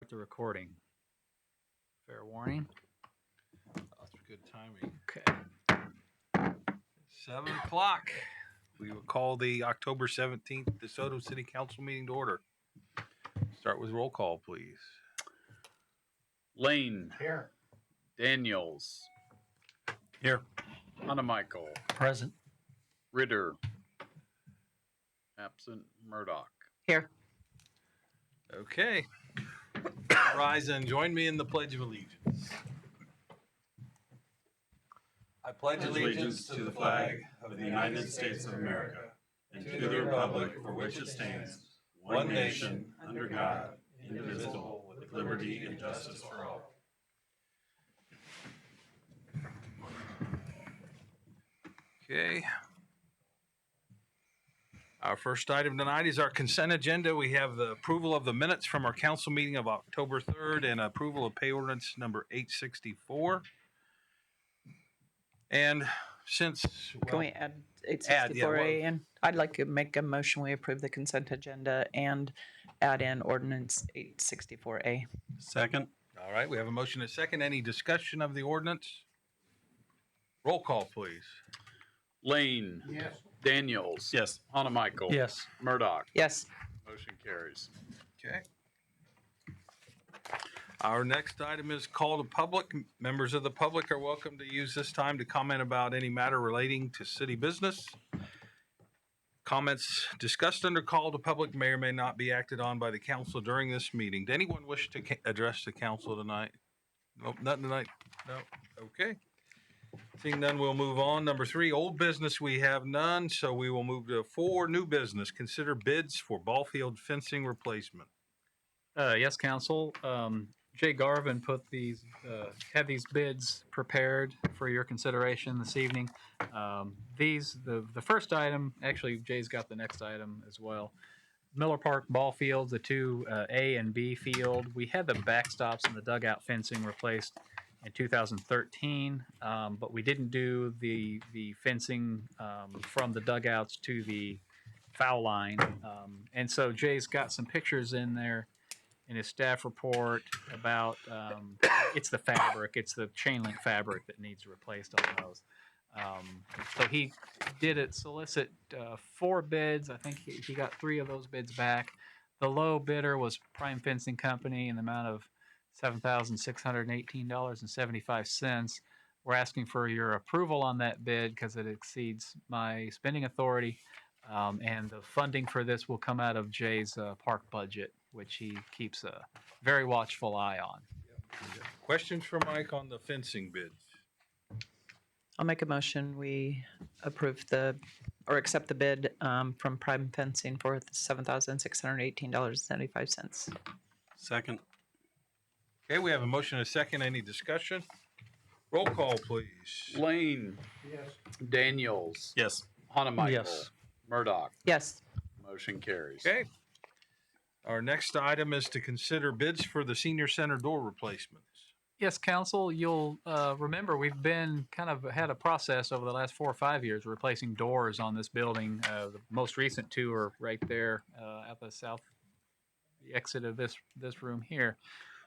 The recording. Fair warning. That's good timing. Okay. 7 o'clock. We will call the October 17th DeSoto City Council meeting to order. Start with roll call, please. Lane. Here. Daniels. Here. Michael. Present. Ritter. Absent. Murdoch. Here. Okay. Rise and join me in the Pledge of Allegiance. I pledge allegiance to the flag of the United States of America and to the republic for which it stands, one nation, under God, indivisible, with liberty and justice for all. Okay. Our first item tonight is our consent agenda. We have the approval of the minutes from our council meeting of October 3rd and approval of pay ordinance number 864. And since... Can we add add, 864A in? I'd like to make a motion, we approve the consent agenda and add in ordinance 864A. Second. All right, we have a motion and a second. Any discussion of the ordinance? Roll call, please. Lane. Yes. Daniels. Yes. Michael. Yes. Murdoch. Yes. Motion carries. Okay. Our next item is call to public. Members of the public are welcome to use this time to comment about any matter relating to city business. Comments discussed under call to public may or may not be acted on by the council during this meeting. Does anyone wish to address the council tonight? Nope, nothing tonight. No. Okay. Seeing none, we'll move on. Number 3, old business, we have none, so we will move to 4, new business. Consider bids for ball field fencing replacement. Yes, council. Jay Garvin had these bids prepared for your consideration this evening. The first item, actually Jay's got the next item as well. Miller Park ball fields, the two A and B field. We had the backstops and the dugout fencing replaced in 2013, but we didn't do the fencing from the dugouts to the foul line. And so Jay's got some pictures in there in his staff report about it's the fabric, it's the chain link fabric that needs replaced on those. So he did solicit 4 bids. I think he got 3 of those bids back. The low bidder was Prime Fencing Company in the amount of $7,618.75. We're asking for your approval on that bid because it exceeds my spending authority. And the funding for this will come out of Jay's park budget, which he keeps a very watchful eye on. Questions for Mike on the fencing bids? I'll make a motion, we approve accept the bid from Prime Fencing for $7,618.75. Second. Okay, we have a motion and a second. Any discussion? Roll call, please. Lane. Yes. Daniels. Yes. Michael. Yes. Murdoch. Yes. Motion carries. Okay. Our next item is to consider bids for the senior center door replacements. Yes, council, you'll remember we've been had a process over the last 4 or 5 years replacing doors on this building. The most recent 2 are right there at the exit of this room here.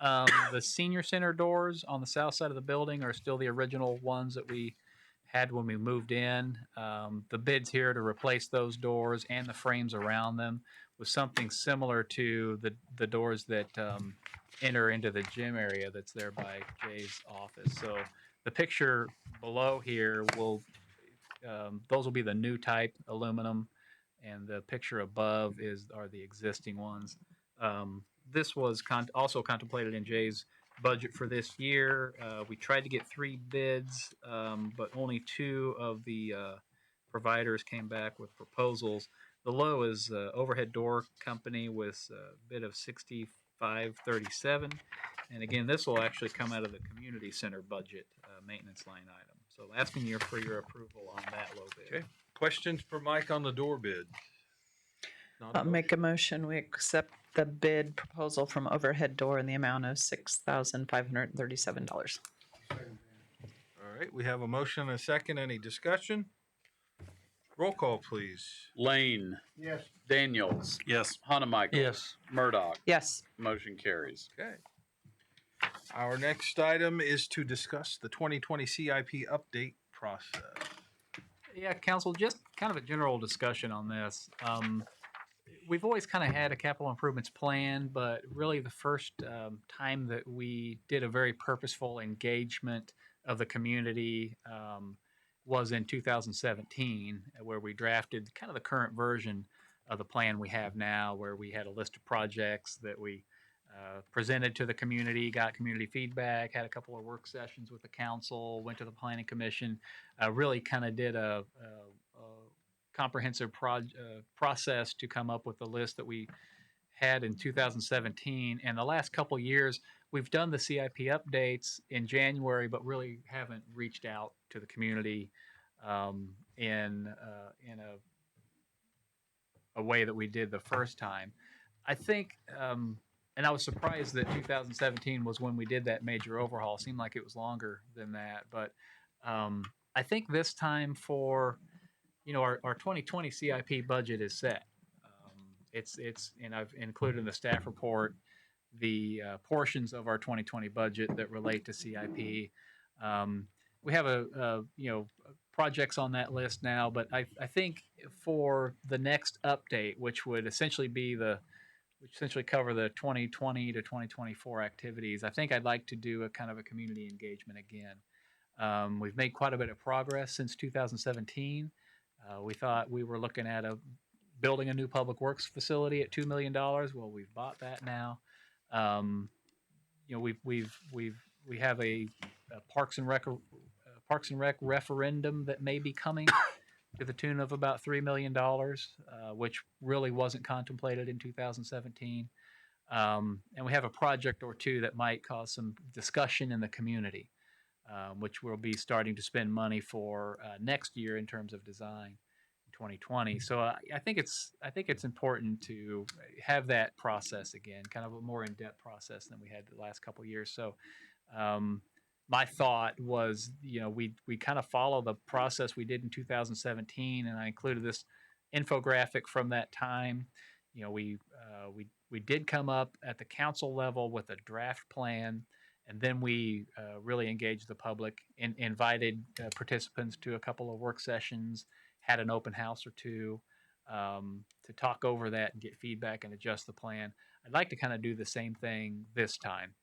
The senior center doors on the south side of the building are still the original ones that we had when we moved in. The bids here to replace those doors and the frames around them was something similar to the doors that enter into the gym area that's there by Jay's office. So the picture below here those will be the new type aluminum, and the picture above are the existing ones. This was also contemplated in Jay's budget for this year. We tried to get 3 bids, but only 2 of the providers came back with proposals. The low is Overhead Door Company with a bid of $65.37, and again, this will actually come out of the community center budget maintenance line item. So asking you for your approval on that low bid. Okay. Questions for Mike on the door bid? I'll make a motion, we accept the bid proposal from Overhead Door in the amount of $6,537. All right, we have a motion and a second. Any discussion? Roll call, please. Lane. Yes. Daniels. Yes. Hanamichael. Yes. Murdoch. Yes. Motion carries. Okay. Our next item is to discuss the 2020 CIP update process. Yeah, council, just kind of a general discussion on this. We've always kind of had a capital improvements plan, but really the first time that we did a very purposeful engagement of the community was in 2017, where we drafted kind of the current version of the plan we have now, where we had a list of projects that we presented to the community, got community feedback, had a couple of work sessions with the council, went to the planning commission, really kind of did a comprehensive process to come up with the list that we had in 2017. And the last couple years, we've done the CIP updates in January, but really haven't reached out to the community in a way that we did the first time. I think, and I was surprised that 2017 was when we did that major overhaul. It seemed like it was longer than that, but I think this time for our 2020 CIP budget is set. And I've included in the staff report the portions of our 2020 budget that relate to CIP. We have projects on that list now, but I think for the next update, which would essentially cover the 2020 to 2024 activities, I think I'd like to do a kind of a community engagement again. We've made quite a bit of progress since 2017. We thought we were looking at building a new public works facility at $2 million. Well, we've bought that now. We have a Parks and Rec referendum that may be coming to the tune of about $3 million, which really wasn't contemplated in 2017. And we have a project or two that might cause some discussion in the community, which we'll be starting to spend money for next year in terms of design in 2020. So I think it's important to have that process again, kind of a more in-depth process than we had the last couple of years. So my thought was, we kind of follow the process we did in 2017, and I included this infographic from that time. We did come up at the council level with a draft plan, and then we really engaged the public and invited participants to a couple of work sessions, had an open house or two to talk over that and get feedback and adjust the plan. I'd like to kind of do the same thing this time.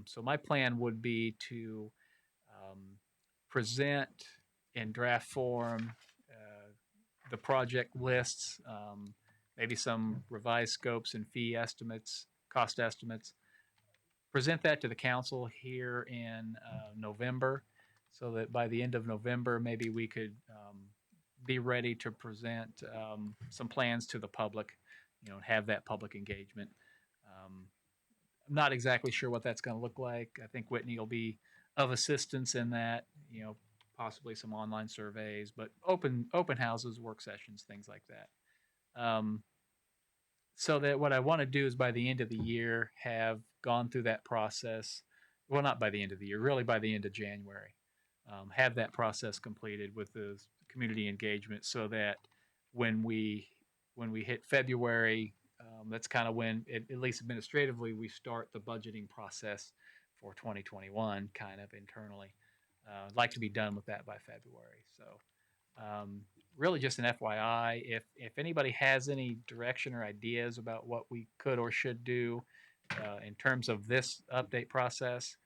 So my plan would be to present in draft form the project lists, maybe some revised scopes and fee estimates, cost estimates, present that to the council here in November, so that by the end of November, maybe we could be ready to present some plans to the public, have that public engagement. I'm not exactly sure what that's going to look like. I think Whitney will be of assistance in that, possibly some online surveys, but open houses, work sessions, things like that. So that what I want to do is by the end of the year have gone through that process. Well, not by the end of the year, really by the end of January. Have that process completed with the community engagement, so that when we hit February, that's kind of when, at least administratively, we start the budgeting process for 2021 kind of internally. I'd like to be done with that by February. So really just an FYI, if anybody has any direction or ideas about what we could or should do in terms of this update process,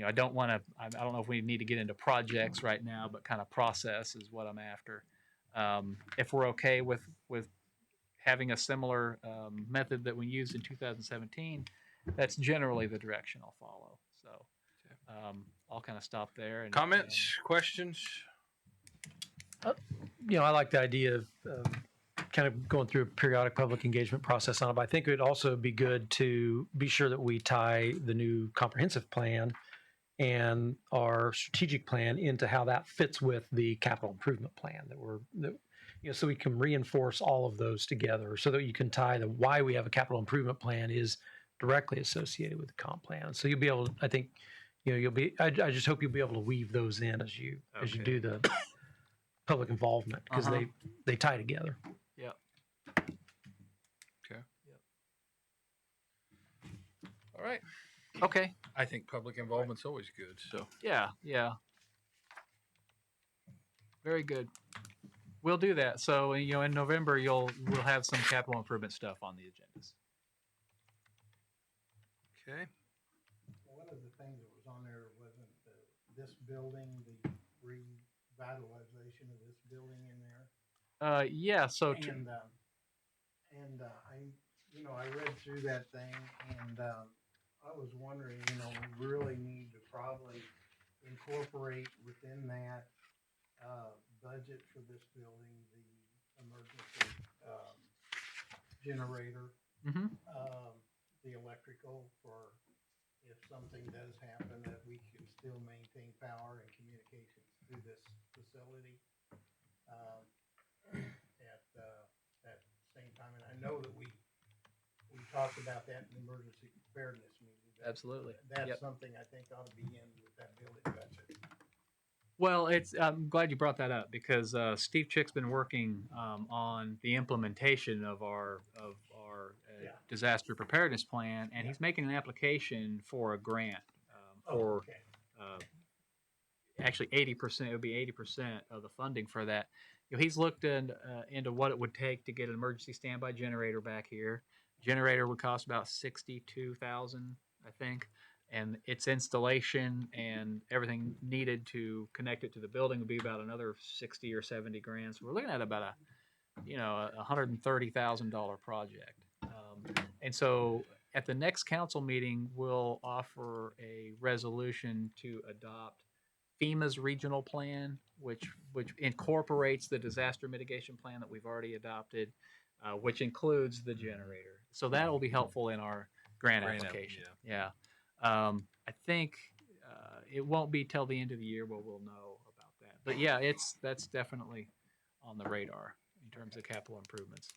I don't know if we need to get into projects right now, but kind of process is what I'm after. If we're okay with having a similar method that we used in 2017, that's generally the direction I'll follow. So I'll kind of stop there. And, Comments, questions? I like the idea of kind of going through a periodic public engagement process on it. But I think it would also be good to be sure that we tie the new comprehensive plan and our strategic plan into how that fits with the capital improvement plan so we can reinforce all of those together, so that you can tie the why we have a capital improvement plan is directly associated with the comp plan. So you'll be able to, I think, I just hope you'll be able to weave those in as you do the public involvement because Uh-huh. they tie together. Yep. Okay. Yep. All right. Okay. I think public involvement's always good. So Yeah. Yeah. Very good. We'll do that. So in November we'll have some capital improvement stuff on the agendas. okay. One of the things that was on there wasn't this building, the revitalization of this building in there. Yeah. So I read through that thing and I was wondering, we really need to probably incorporate within that budget for this building the emergency generator, mhm. the electrical for if something does happen, that we can still maintain power and communications through this facility at same time. And I know that we talked about that in the emergency preparedness meeting. Absolutely. That's Yep. something I think ought to be in with that building budget. Well, I'm glad you brought that up because Steve Chick's been working on the implementation of our Yeah. disaster preparedness plan, and Yeah. he's making an application for a grant Oh, for okay. uh, actually 80%. It would be 80% of the funding for that. He's looked into what it would take to get an emergency standby generator back here. Generator would cost about 62,000, I think, and its installation and everything needed to connect it to the building would be about another 60 or 70 grand. So we're looking at about a $130,000 project. And so at the next council meeting, we'll offer a resolution to adopt FEMA's regional plan, which incorporates the disaster mitigation plan that we've already adopted, which includes the generator. So that will be helpful in our grant application. Yeah. I think it won't be till the end of the year where we'll know about that. But yeah, that's definitely on the radar in terms of capital improvements.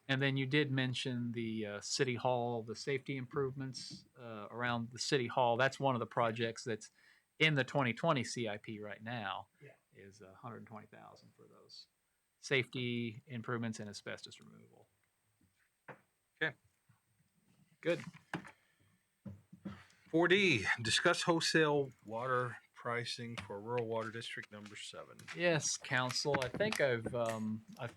And then you did mention the city hall, the safety improvements around the city hall. That's one of the projects that's in the 2020 CIP right now. Yeah. Is 120,000 for those safety improvements and asbestos removal. Okay. Good. 4D, discuss wholesale water pricing for rural water district number 7. Yes, council. I think I've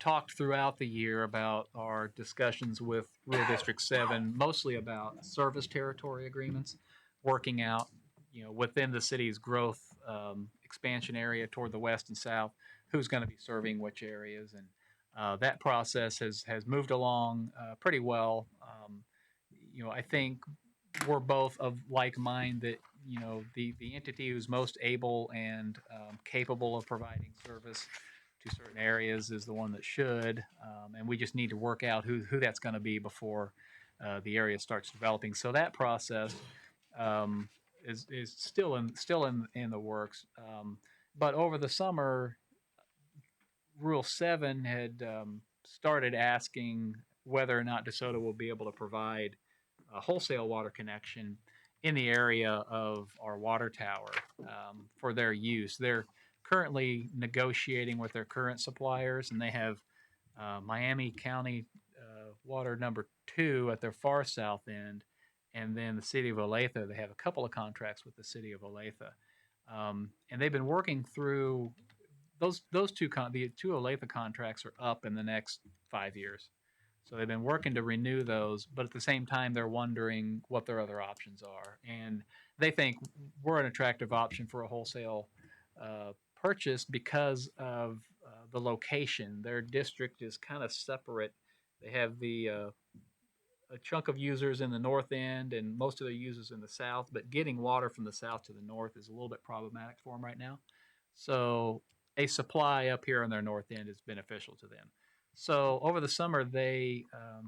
talked throughout the year about our discussions with Rural District 7, mostly about service territory agreements, working out, within the city's growth expansion area toward the west and south, who's going to be serving which areas, and that process has moved along pretty well. I think we're both of like mind that the entity who's most able and capable of providing service to certain areas is the one that should, and we just need to work out who that's going to be before the area starts developing. So that process is still in the works. But over the summer, Rule 7 had started asking whether or not DeSoto will be able to provide a wholesale water connection in the area of our water tower for their use. They're currently negotiating with their current suppliers, and they have Miami County Water number 2 at their far south end, and then the city of Olathe. They have a couple of contracts with the city of Olathe, and they've been working through those two. The two Olathe contracts are up in the next 5 years. So they've been working to renew those, but at the same time, they're wondering what their other options are. And they think we're an attractive option for a wholesale purchase because of the location. Their district is kind of separate. They have a chunk of users in the north end and most of their users in the south, but getting water from the south to the north is a little bit problematic for them right now. So a supply up here on their north end is beneficial to them. So over the summer, they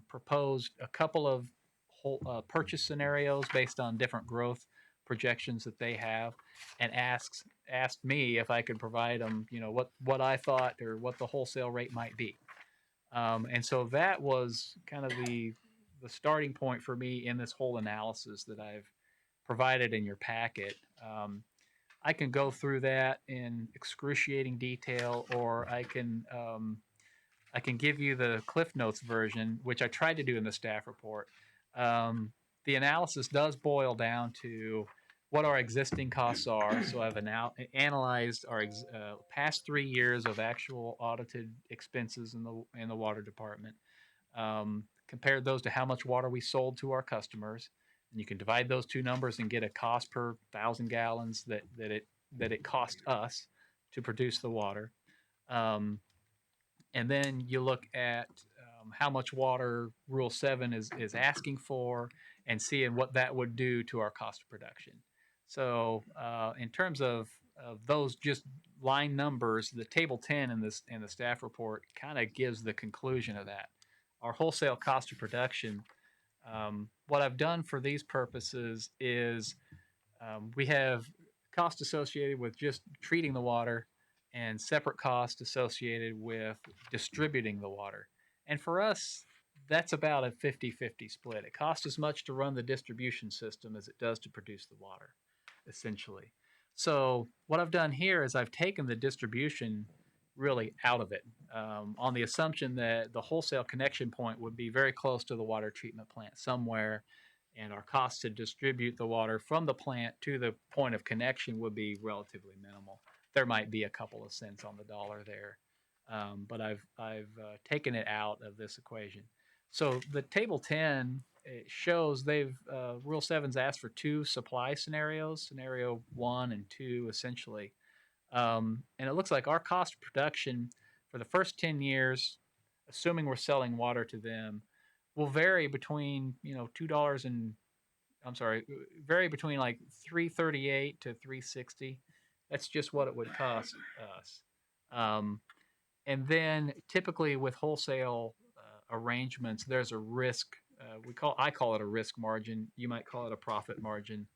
proposed a couple of purchase scenarios based on different growth projections that they have, and asked me if I could provide them, what I thought or what the wholesale rate might be. And so that was kind of the starting point for me in this whole analysis that I've provided in your packet. I can go through that in excruciating detail, or I can give you the Cliff Notes version, which I tried to do in the staff report. Um, the analysis does boil down to what our existing costs are. So I've analyzed our past 3 years of actual audited expenses in the water department, compared those to how much water we sold to our customers, and you can divide those two numbers and get a cost per 1,000 gallons that it cost us to produce the water. Um, and then you look at how much water Rule 7 is asking for, and seeing what that would do to our cost of production. So in terms of those just line numbers, the table 10 in the staff report kind of gives the conclusion of that. Our wholesale cost of production, what I've done for these purposes is we have cost associated with just treating the water and separate cost associated with distributing the water. And for us, that's about a 50-50 split. It costs as much to run the distribution system as it does to produce the water, essentially. So what I've done here is I've taken the distribution really out of it, on the assumption that the wholesale connection point would be very close to the water treatment plant somewhere, and our cost to distribute the water from the plant to the point of connection would be relatively minimal. There might be a couple of cents on the dollar there, but I've taken it out of this equation. So the table 10, it shows they've Rule 7's asked for two supply scenarios, scenario 1 and 2 essentially, and it looks like our cost of production for the first 10 years, assuming we're selling water to them, will vary between $2 and I'm sorry, vary between like 338 to 360. That's just what it would cost us. Um, and then typically with wholesale arrangements, there's a risk. I call it a risk margin. You might call it a profit margin.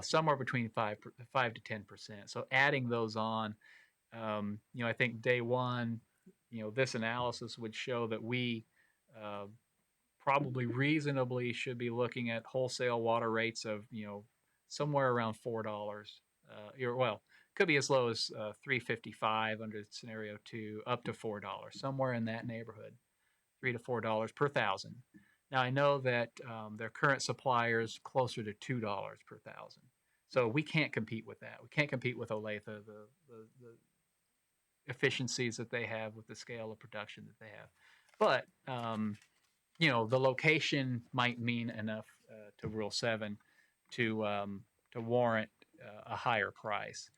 Somewhere between 5 to 10%. So adding those on, I think day one, this analysis would show that we uh, probably reasonably should be looking at wholesale water rates of somewhere around $4. Well, could be as low as 3.55 under scenario 2, up to $4, somewhere in that neighborhood, $3 to $4 per thousand. Now I know that their current suppliers closer to $2 per thousand, so we can't compete with that. We can't compete with Olathe, the efficiencies that they have with the scale of production that they have. But the location might mean enough to Rule 7 to warrant a higher price.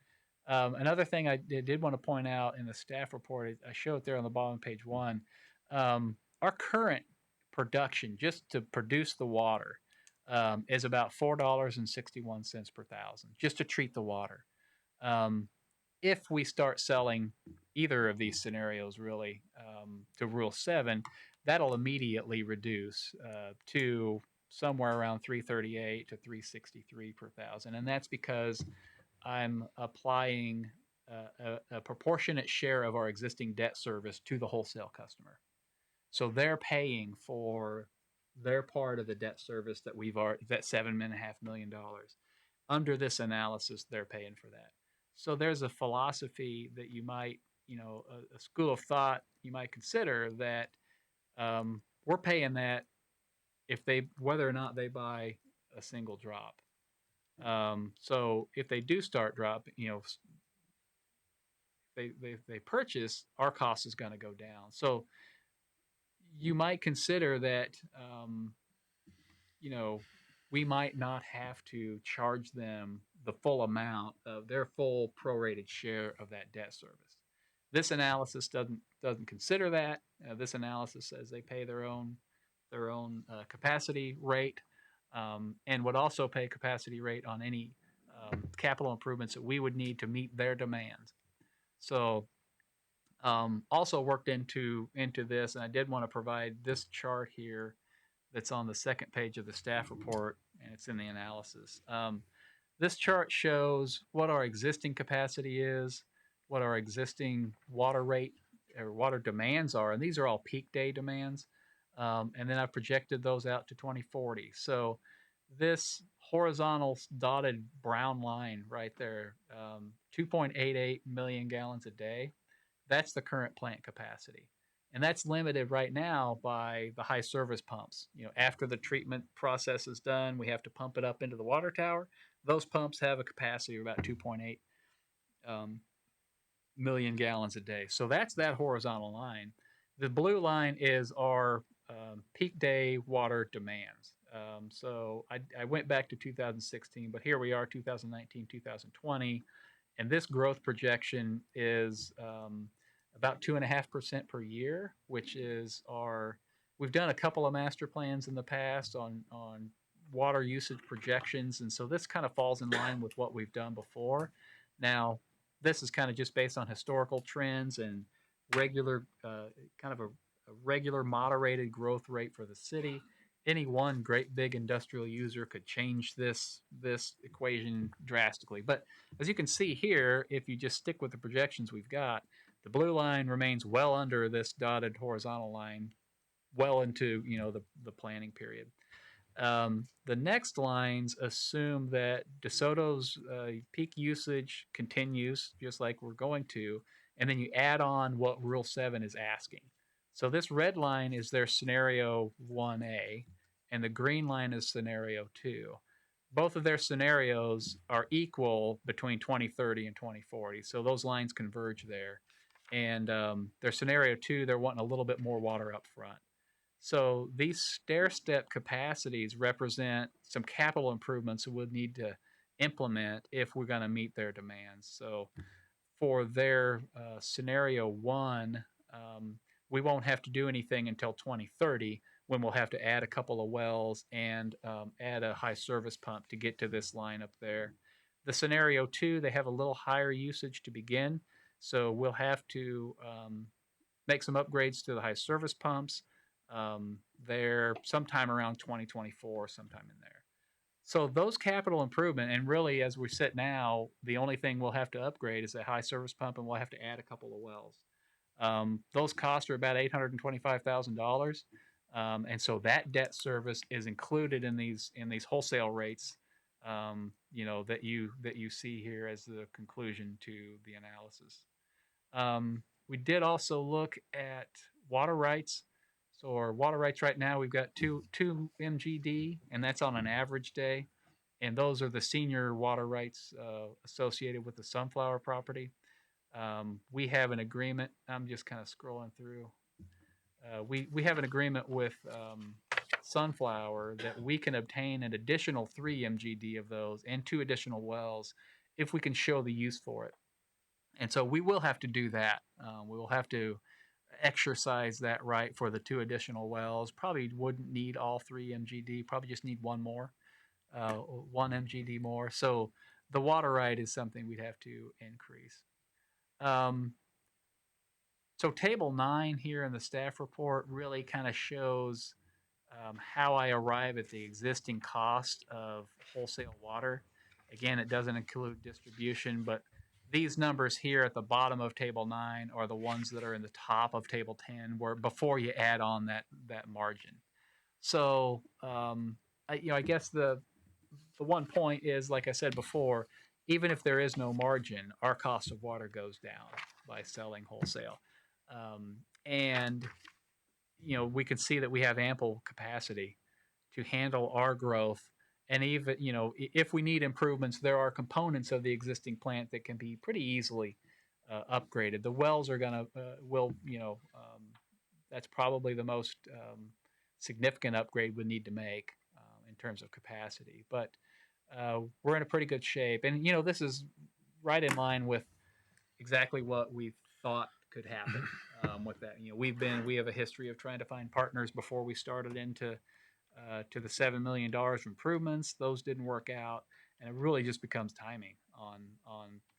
Another thing I did want to point out in the staff report, I show it there on the bottom of page 1. Our current production, just to produce the water, is about $4.61 per thousand, just to treat the water. If we start selling either of these scenarios really to Rule 7, that'll immediately reduce to somewhere around 338 to 363 per thousand, and that's because I'm applying a proportionate share of our existing debt service to the wholesale customer. So they're paying for their part of the debt service that that $7.5 million. Under this analysis, they're paying for that. So there's a philosophy that you might, a school of thought you might consider that we're paying that whether or not they buy a single drop. So if they do start dropping, they purchase, our cost is going to go down. So you might consider that, we might not have to charge them the full amount of their full prorated share of that debt service. This analysis doesn't consider that. This analysis says they pay their own capacity rate, and would also pay capacity rate on any capital improvements that we would need to meet their demands. So also worked into this, and I did want to provide this chart here that's on the second page of the staff report, and it's in the analysis. This chart shows what our existing capacity is, what our existing water rate or water demands are, and these are all peak day demands. And then I've projected those out to 2040. So this horizontal dotted brown line right there, 2.88 million gallons a day. That's the current plant capacity. And that's limited right now by the high service pumps. After the treatment process is done, we have to pump it up into the water tower. Those pumps have a capacity of about 2.8 million gallons a day. So that's that horizontal line. The blue line is our peak day water demands. So I went back to 2016, but here we are, 2019, 2020, and this growth projection is about 2.5% per year, which is our. We've done a couple of master plans in the past on water usage projections, and so this kind of falls in line with what we've done before. Now, this is kind of just based on historical trends and regular, kind of a regular moderated growth rate for the city. Any one great big industrial user could change this equation drastically. But as you can see here, if you just stick with the projections we've got, the blue line remains well under this dotted horizontal line, well into the planning period. The next lines assume that DeSoto's peak usage continues just like we're going to, and then you add on what Rule 7 is asking. So this red line is their scenario 1A, and the green line is scenario 2. Both of their scenarios are equal between 2030 and 2040, so those lines converge there. And their scenario 2, they're wanting a little bit more water up front. So these stair-step capacities represent some capital improvements we would need to implement if we're going to meet their demands. So for their scenario 1, we won't have to do anything until 2030, when we'll have to add a couple of wells and add a high service pump to get to this line up there. The scenario 2, they have a little higher usage to begin, so we'll have to make some upgrades to the high service pumps. They're sometime around 2024, sometime in there. So those capital improvement, and really as we sit now, the only thing we'll have to upgrade is a high service pump, and we'll have to add a couple of wells. Those costs are about $825,000, and so that debt service is included in these wholesale rates, that you see here as the conclusion to the analysis. We did also look at water rights. So our water rights right now, we've got two MGD, and that's on an average day. And those are the senior water rights associated with the Sunflower property. We have an agreement. I'm just kind of scrolling through. We have an agreement with Sunflower that we can obtain an additional 3 MGD of those and 2 additional wells if we can show the use for it. And so we will have to do that. We will have to exercise that right for the 2 additional wells. Probably wouldn't need all 3 MGD, probably just need one more, 1 MGD more. So the water right is something we'd have to increase. So table 9 here in the staff report really kind of shows how I arrive at the existing cost of wholesale water. Again, it doesn't include distribution, but these numbers here at the bottom of table 9 are the ones that are in the top of table 10, where before you add on that margin. So I guess the one point is, like I said before, even if there is no margin, our cost of water goes down by selling wholesale. And we can see that we have ample capacity to handle our growth. And even, if we need improvements, there are components of the existing plant that can be pretty easily upgraded. The wells are that's probably the most significant upgrade we need to make in terms of capacity. But we're in a pretty good shape. And, this is right in line with exactly what we thought could happen with that. We have a history of trying to find partners before we started into to the $7 million improvements. Those didn't work out, and it really just becomes timing on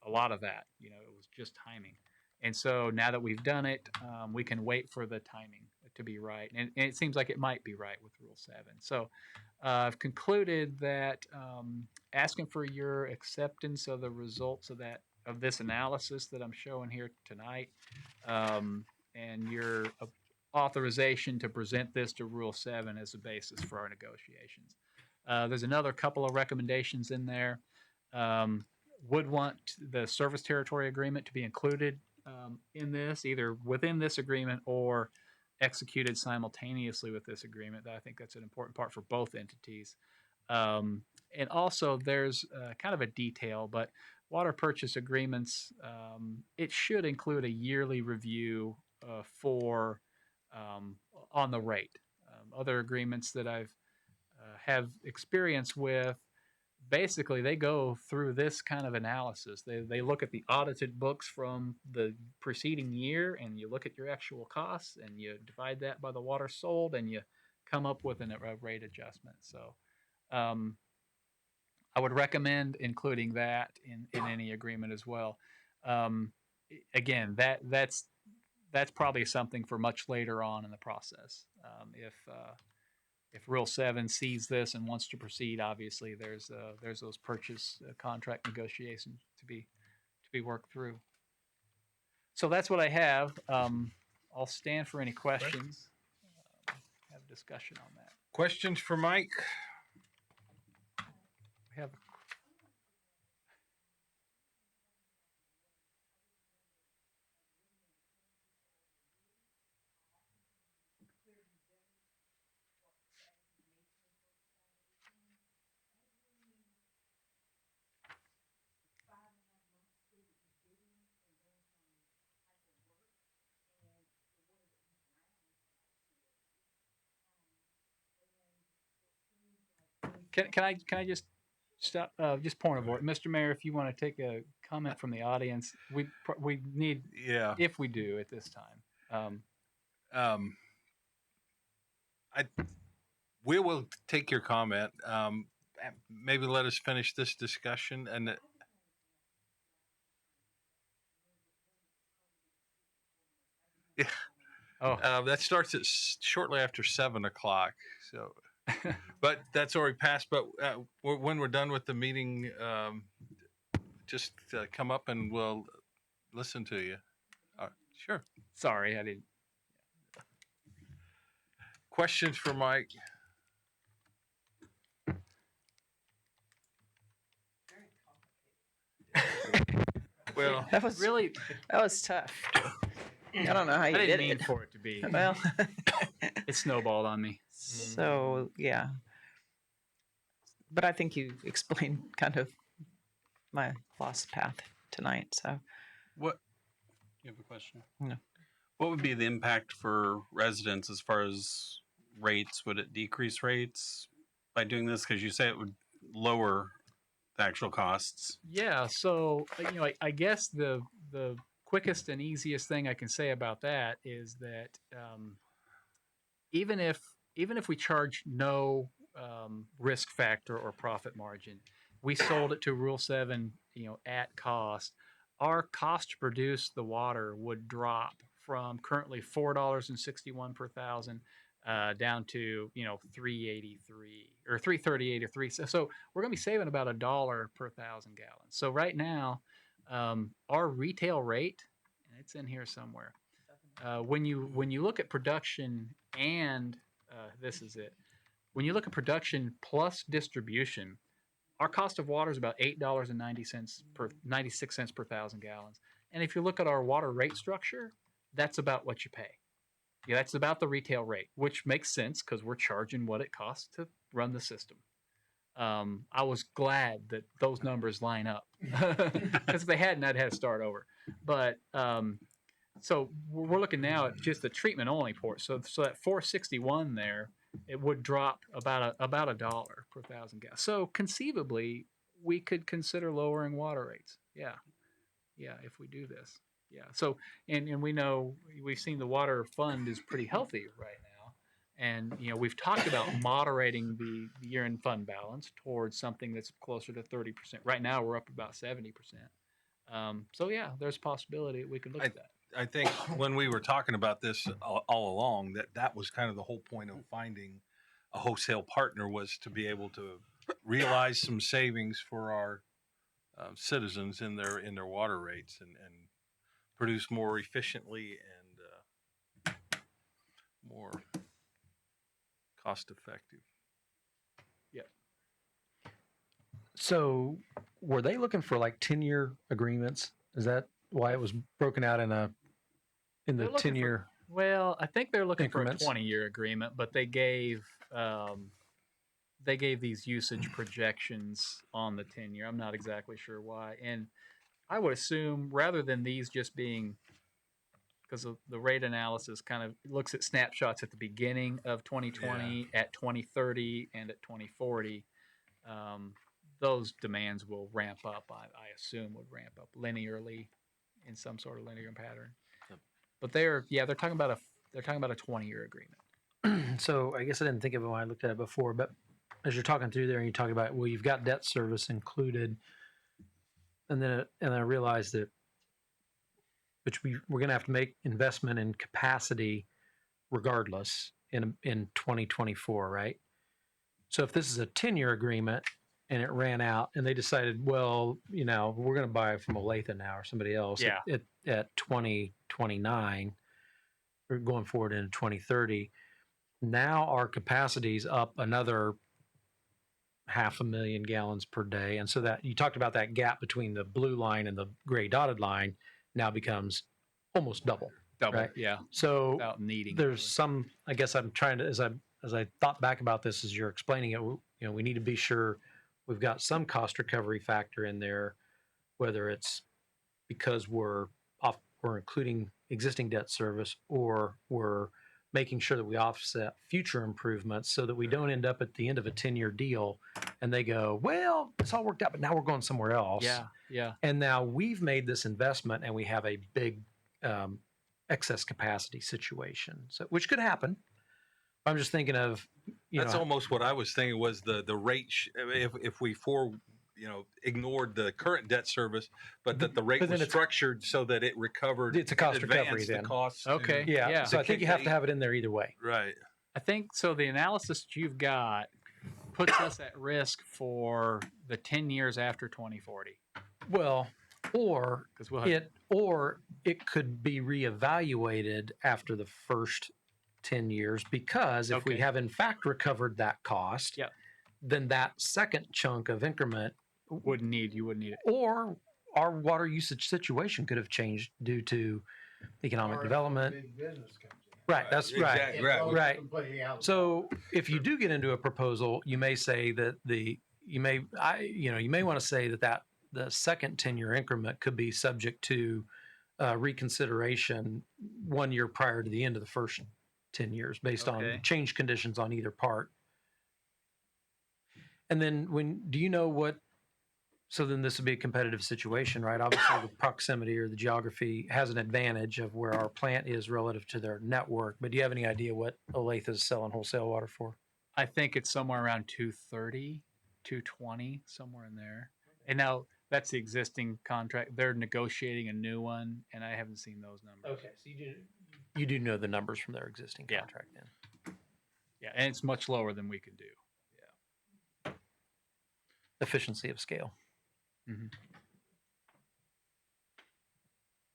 a lot of that. It was just timing. And so now that we've done it, we can wait for the timing to be right, and it seems like it might be right with Rule 7. So I've concluded that asking for your acceptance of the results of this analysis that I'm showing here tonight, and your authorization to present this to Rule 7 as a basis for our negotiations. There's another couple of recommendations in there. Um, would want the service territory agreement to be included in this, either within this agreement or executed simultaneously with this agreement. I think that's an important part for both entities. Um, and also, there's kind of a detail, but water purchase agreements, it should include a yearly review for on the rate. Other agreements that I've have experience with, basically they go through this kind of analysis. They look at the audited books from the preceding year, and you look at your actual costs, and you divide that by the water sold, and you come up with a rate adjustment. So um, I would recommend including that in any agreement as well. Um, Again, that's probably something for much later on in the process. If Rule 7 sees this and wants to proceed, obviously there's those purchase contract negotiations to be worked through. So that's what I have. I'll stand for any questions. Have a discussion on that. Questions for Mike? We have can I just stop? Just point of order, Mr. Mayor. If you want to take a comment from the audience, we need, Yeah. if we do at this time. Um, we will take your comment. Maybe let us finish this discussion and. Yeah. Oh, That starts at shortly after 7 o'clock. So, but that's already passed. But when we're done with the meeting, just come up and we'll listen to you. Sure. sorry, I didn't. Questions for Mike? Well, That was Really, tough. I don't know how I you didn't did mean it. for it to be. Well, It snowballed on me. so yeah. But I think you explained kind of my lost path tonight. So What, you have a question? No. What would be the impact for residents as far as rates? Would it decrease rates by doing this? Because you say it would lower the actual costs. Yeah, so I guess the quickest and easiest thing I can say about that is that even if we charge no risk factor or profit margin, we sold it to Rule 7, at cost. Our cost to produce the water would drop from currently $4.61 per thousand down to $3.83 or $3.38 or three. So we're going to be saving about $1 per thousand gallons. So right now, our retail rate, and it's in here somewhere. When you look at production and this is it. When you look at production plus distribution, our cost of water is about $8.96 per thousand gallons. And if you look at our water rate structure, that's about what you pay. Yeah, that's about the retail rate, which makes sense because we're charging what it costs to run the system. I was glad that those numbers line up because if they hadn't, I'd have to start over. But so we're looking now at just the treatment only port. So that 461 there, it would drop about a dollar per thousand gallons. So conceivably, we could consider lowering water rates. Yeah, if we do this. Yeah. So and we know we've seen the water fund is pretty healthy right now, and we've talked about moderating the year-end fund balance towards something that's closer to 30%. Right now, we're up about 70%. So yeah, there's a possibility we could look at that. I think when we were talking about this all along, that was kind of the whole point of finding a wholesale partner, was to be able to realize some savings for our citizens in their water rates and produce more efficiently and more cost effective. Yeah. So were they looking for like 10-year agreements? Is that why it was broken out in the They're looking for- 10-year? Well, I think they're looking Increments. for a 20-year agreement, but they gave these usage projections on the 10-year. I'm not exactly sure why. And I would assume rather than these just being, because the rate analysis kind of looks at snapshots at the beginning of 2020, at 2030, and at 2040, those demands will ramp up. I assume would ramp up linearly in some sort of linear pattern. But they're talking about a 20-year agreement. So I guess I didn't think of it when I looked at it before, but as you're talking through there and you talk about, well, you've got debt service included, and then I realized that, which we're going to have to make investment in capacity regardless in 2024, right? So if this is a 10-year agreement and it ran out and they decided, well, we're going to buy from Olathe now or somebody else Yeah. at 2029 or going forward into 2030, now our capacity is up another 500,000 gallons per day. And so that you talked about that gap between the blue line and the gray dotted line now becomes almost double. Double, Right. yeah, So without needing. there's some, I guess I'm trying to, as I thought back about this as you're explaining it, we need to be sure we've got some cost recovery factor in there, whether it's because we're including existing debt service or we're making sure that we offset future improvements so that we don't end up at the end of a 10-year deal and they go, well, it's all worked out, but now we're going somewhere else. Yeah. And now we've made this investment and we have a big excess capacity situation, so which could happen. I'm just thinking of, That's almost what I was thinking was the rate. If we ignored the current debt service, but that the rate But then was it's- structured so that it recovered. It's a cost in recovery advance then. The cost. Okay. yeah. Yeah. So I think you have to have it in there either way. Right. I think so. The analysis that you've got puts us at risk for the 10 years after 2040 Well, or because we'll have it could be reevaluated after the first 10 years because if we Okay. have in fact recovered that cost, Yep. then that second chunk of increment you wouldn't need it. or our water usage situation could have changed due to economic Or if development. Big business comes in. Right, that's right. Exactly. It Right. goes Right. completely out of the So if you do get into a proposal, you may say that you may want to say that the second 10-year increment could be subject to reconsideration 1 year prior to the end of the first 10 years based Okay. on change conditions on either part. And then do you know what, so then this would be a competitive situation, right? Obviously the proximity or the geography has an advantage of where our plant is relative to their network, but do you have any idea what Olathe is selling wholesale water for? I think it's somewhere around 230, 220, somewhere in there. And now that's the existing contract. They're negotiating a new one, and I haven't seen those numbers. Okay, so you do know the numbers from their existing Yeah. contract then. Yeah, and it's much lower than we could do. Efficiency of scale.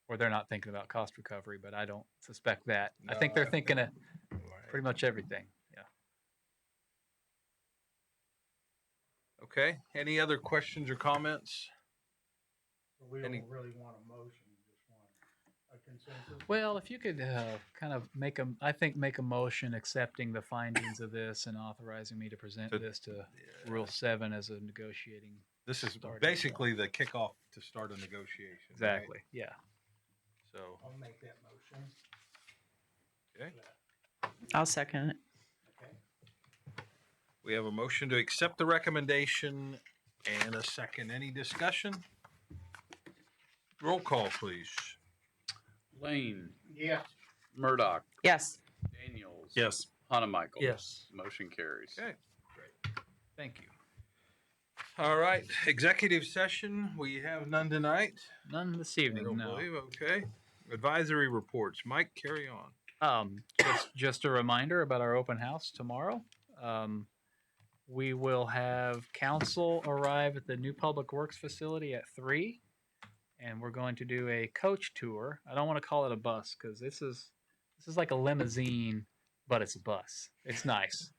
Or they're not thinking about cost recovery, but I don't suspect that. I think they're thinking of pretty much everything. Yeah. Okay. Any other questions or comments? So we Any- don't really want a motion, we just want a consensus. Well, if you could kind of make a motion accepting the findings of this and authorizing me to present So- this to Rule 7 as a negotiating. This is Starting basically the kickoff to start a negotiation. right? Exactly. Yeah. So, I'll make that motion. okay. I'll second it. Okay. We have a motion to accept the recommendation and a second. Any discussion? Roll call, please. Lane, Yes. Murdoch, Yes. Daniels. Yes. Hanamichael. Yes. Motion carries. Okay. Thank you. All right. Executive session. We have none tonight. None this I evening. don't No. believe. Okay. Advisory reports. Mike, carry on. Just a reminder about our open house tomorrow. We will have council arrive at the new public works facility at 3, and we're going to do a coach tour. I don't want to call it a bus because this is like a limousine, but it's a bus. It's nice.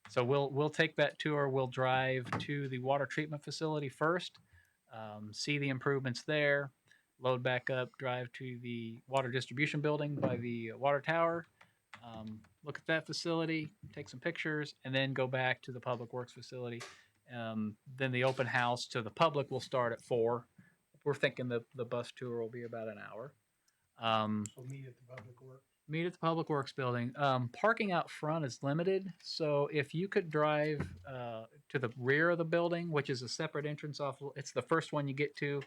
So we'll take that tour. We'll drive to the water treatment facility first, see the improvements there, load back up, drive to the water distribution building by the water tower, look at that facility, take some pictures, and then go back to the public works facility. Then the open house to the public will start at 4. We're thinking the bus tour will be about an hour. So meet at the public works. Meet at the Public Works building. Parking out front is limited, so if you could drive to the rear of the building, which is a separate entrance off, it's the first one you get to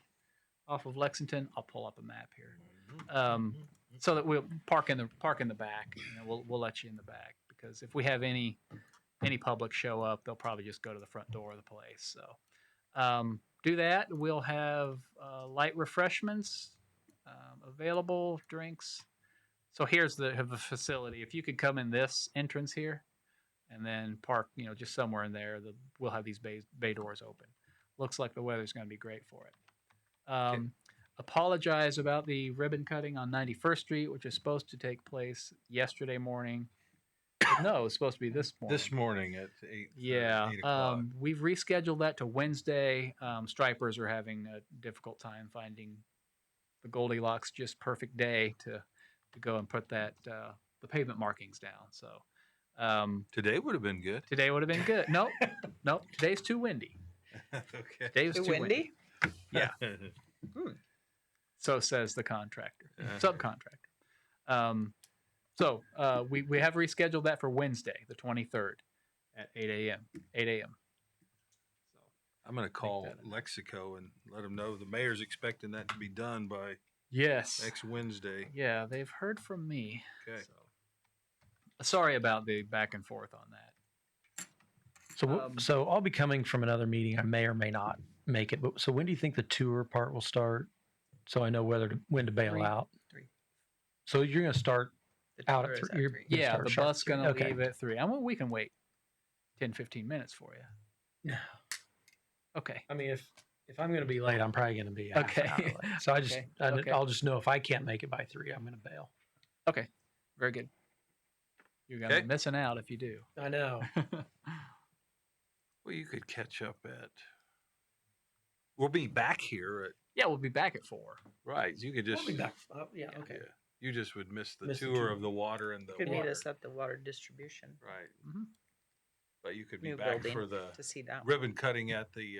off of Lexington. I'll pull up a map here, so that we'll park in the back. And we'll let you in the back, because if we have any public show up, they'll probably just go to the front door of the place. So do that. We'll have light refreshments available, drinks. So here's the facility. If you could come in this entrance here, and then park, just somewhere in there, we'll have these bay doors open. Looks like the weather's going to be great for it. Apologize about the ribbon cutting on 91st Street, which is supposed to take place yesterday morning. No, it's supposed to be this morning. This morning at 8. Yeah, 8 o'clock. we've rescheduled that to Wednesday. Stripers are having a difficult time finding the Goldilocks just perfect day to go and put the pavement markings down. So Today would have been good. today would have been good. Nope, today's too windy. Okay. Today's Too too windy? Yeah. So says the contractor, subcontractor. So we have rescheduled that for Wednesday, the 23rd, at 8 a.m. 8 a.m. So I'm going to call that in. Lexico and let them know the mayor's expecting that to be done by yes, next Wednesday. yeah, they've heard from me. Okay. So, sorry about the back and forth on that. So, so I'll be coming from another meeting. I may or may not make it. But so when do you think the tour part will start? So I know when to bail 3. out. 3. So you're going to start The out tour at is 3. You're 3. gonna Yeah, start the sharp bus at 3. gonna Okay. leave at 3. We can wait 10, 15 minutes for you. No. Okay. I mean, if I'm going to be late, I'm probably going to be a half an hour Okay. late. So I just Okay. I'll just know if I can't make it by 3, I'm going to bail. Okay. Very good. You're gonna Okay. be missing out if you do. I know. Well, you could catch up at. We'll be back here at. Yeah, we'll be back at 4. Right. You could just. I'll be back. Yeah. Okay. Yeah. You just would miss the Miss the tour tour. of the water and the Could meet water. us at the water distribution Right. Mhm. But you could be new back building for the to see that. ribbon cutting at the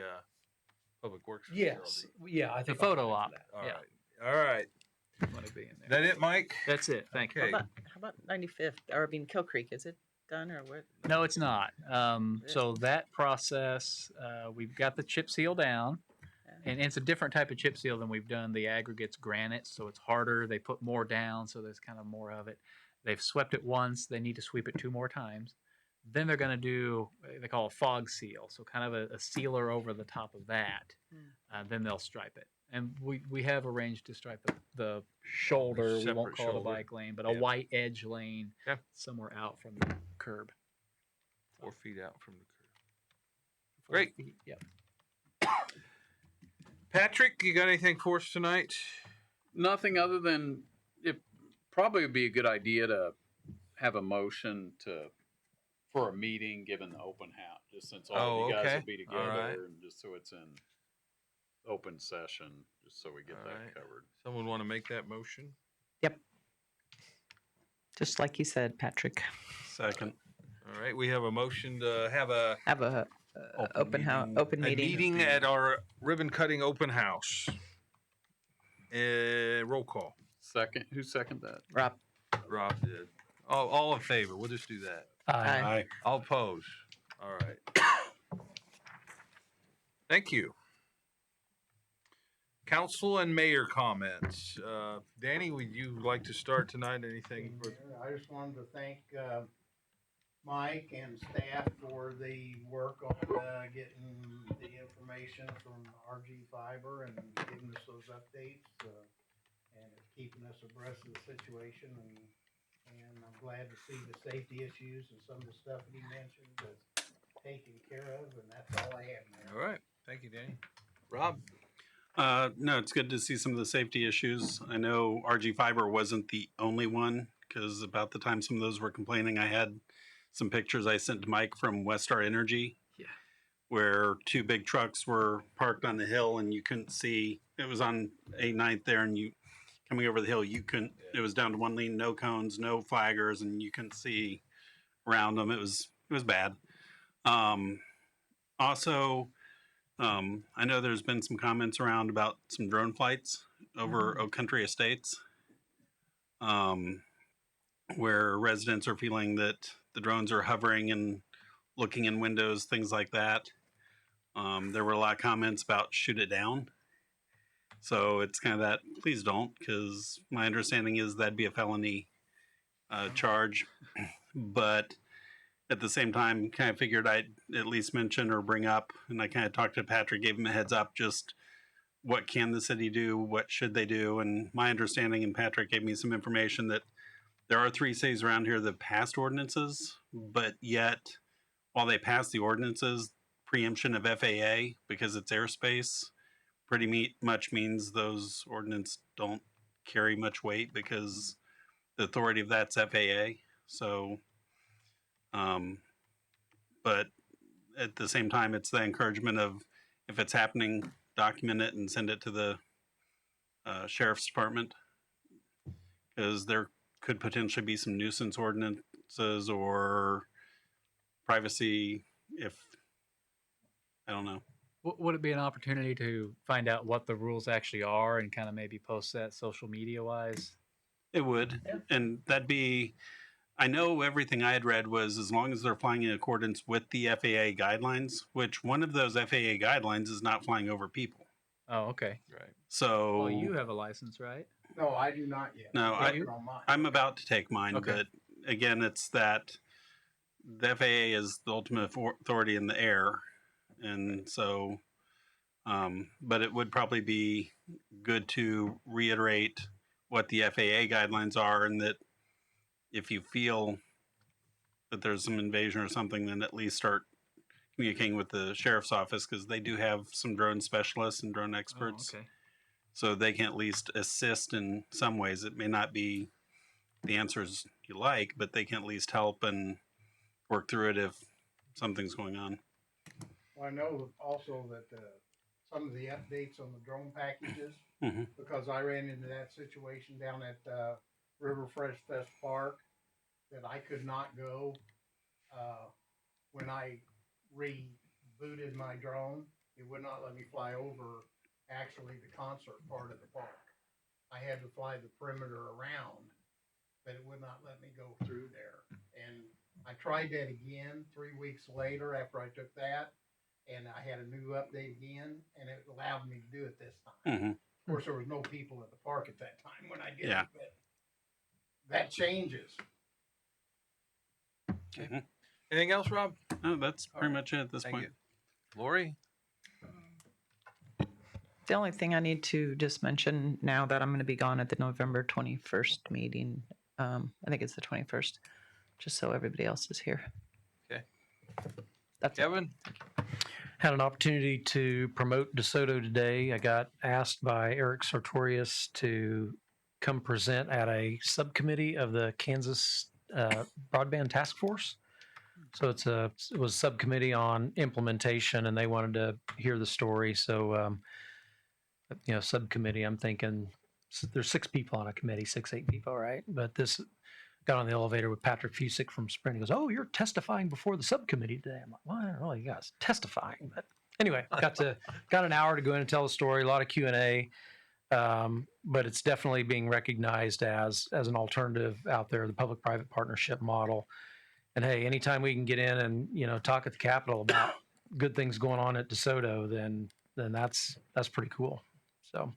Public Works Yes. facility. Yeah. I think The I'll photo be op. back for All Yeah. right. All right. Want to be in That there. it, Mike? That's it. Thank Okay. you. How about 95th? Or I mean, Kill Creek? Is it done or what? No, it's not. So that process, we've got the chip seal down, and it's a different type of chip seal than we've done. The aggregate's granite, so it's harder. They put more down, so there's kind of more of it. They've swept it once. They need to sweep it 2 more times. Then they're going to do, they call a fog seal, so kind of a sealer over the top of that. Then they'll stripe it. And we have arranged to stripe the shoulder. We won't Separate call it a shoulder. bike lane, but a Yeah. white edge lane Okay. somewhere out from the curb. 4 feet out from the curb. 4 Great. feet, Yep. Patrick, you got anything for us tonight? Nothing other than it probably would be a good idea to have a motion for a meeting given the open house, just since all you guys okay. will be All together right. and just so it's in open session, just so we get All that right. covered. Someone want to make that motion? Just like you said, Patrick. Second. All right. We have a motion to have a Have a open meeting. meeting at our ribbon cutting open house. Roll call. Second, who seconded that? Rob. Rob did. All in favor. We'll just do that. Aye. All opposed. All right. Thank you. Council and mayor comments. Danny, would you like to start tonight? Anything? I just wanted to thank Mike and staff for the work on getting the information from RG Fiber and giving us those updates and keeping us abreast of the situation. And I'm glad to see the safety issues and some of the stuff that he mentioned is taken care of. And that's all I have, Mayor. All right. Thank you, Danny. Rob? No, it's good to see some of the safety issues. I know RG Fiber wasn't the only one, because about the time some of those were complaining, I had some pictures I sent to Mike from Westar Energy. Yeah. Where two big trucks were parked on the hill and you couldn't see. It was on 8/9 there, and you coming over the hill, you couldn't. It was down to one lane, no cones, no flaggers, and you couldn't see around them. It was bad. Also, I know there's been some comments around about some drone flights over Oak Country Estates, where residents are feeling that the drones are hovering and looking in windows, things like that. There were a lot of comments about shoot it down. So it's kind of that, please don't, because my understanding is that'd be a felony charge. But at the same time, kind of figured I'd at least mention or bring up, and I kind of talked to Patrick, gave him a heads up, just what can the city do? What should they do? And my understanding, and Patrick gave me some information, that there are 3 cities around here that passed ordinances, but yet while they passed the ordinances, preemption of FAA, because it's airspace, pretty much means those ordinances don't carry much weight because the authority of that's FAA. So, but at the same time, it's the encouragement of, if it's happening, document it and send it to the sheriff's department, because there could potentially be some nuisance ordinances or privacy, if, I don't know. Would it be an opportunity to find out what the rules actually are and kind of maybe post that social media wise? It would. Yeah. And that'd be, I know everything I had read was as long as they're flying in accordance with the FAA guidelines, which one of those FAA guidelines is not flying over people. Oh, okay. Right. So Well, you have a license, right? No, I do not yet. No, I do on mine. I'm about to take mine, Okay. but again, it's that the FAA is the ultimate authority in the air. And so, but it would probably be good to reiterate what the FAA guidelines are, and that if you feel that there's some invasion or something, then at least start communicating with the sheriff's office, because they do have some drone specialists and drone experts. Oh, okay. So they can at least assist in some ways. It may not be the answers you like, but they can at least help and work through it if something's going on. Well, I know also that some of the updates on the drone packages, Mhm. because I ran into that situation down at River Fresh Fest Park, that I could not go when I rebooted my drone. It would not let me fly over actually the concert part of the park. I had to fly the perimeter around, but it would not let me go through there. And I tried that again 3 weeks later after I took that, and I had a new update again, and it allowed me to do it this time. Mhm. Of course, there was no people at the park at that time when I did Yeah. it, but that changes. Anything else, Rob? No, that's pretty much it at this Thank point. you. Lori? The only thing I need to just mention now that I'm going to be gone at the November 21st meeting, I think it's the 21st, just so everybody else is here. Okay. That's it. Kevin? Had an opportunity to promote DeSoto today. I got asked by Eric Sartorius to come present at a subcommittee of the Kansas Broadband Task Force. So it was a subcommittee on implementation, and they wanted to hear the story. So, subcommittee, I'm thinking there's 6 people on a committee, 8 people, right? But this got on the elevator with Patrick Fusick from Sprint. He goes, "Oh, you're testifying before the subcommittee today." I'm like, "Well, I don't know, you guys testifying." But anyway, got an hour to go in and tell the story, a lot of Q&A. But it's definitely being recognized as an alternative out there, the public-private partnership model. And hey, anytime we can get in and talk at the Capitol about good things going on at DeSoto, then that's pretty cool. So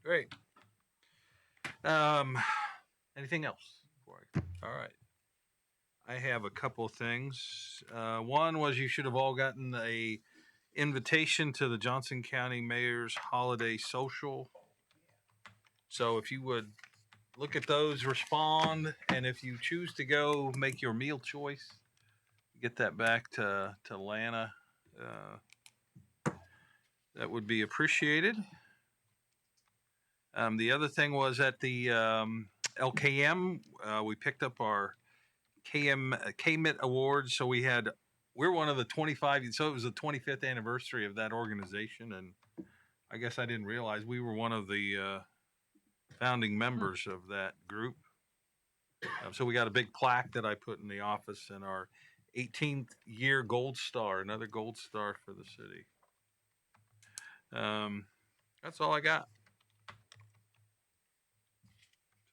Great. Anything else? All right. I have a couple of things. One was you should have all gotten a invitation to the Johnson County Mayor's Holiday Social. So if you would look at those, respond, and if you choose to go, make your meal choice. Get that back to Lana. That would be appreciated. The other thing was at the LKM, we picked up our KMIT Awards. So we're one of the 25. So it was the 25th anniversary of that organization, and I guess I didn't realize we were one of the founding members of that group. So we got a big plaque that I put in the office, and our 18th year gold star, another gold star for the city. That's all I got.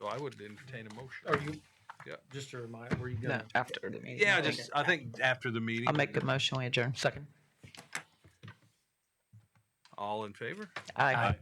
So I would entertain a motion. Are you? Yeah. Just a reminder, were you No, gonna? after the meeting. Yeah, I think after the meeting. I'll make a motion, we adjourn. Second. All in favor? Aye.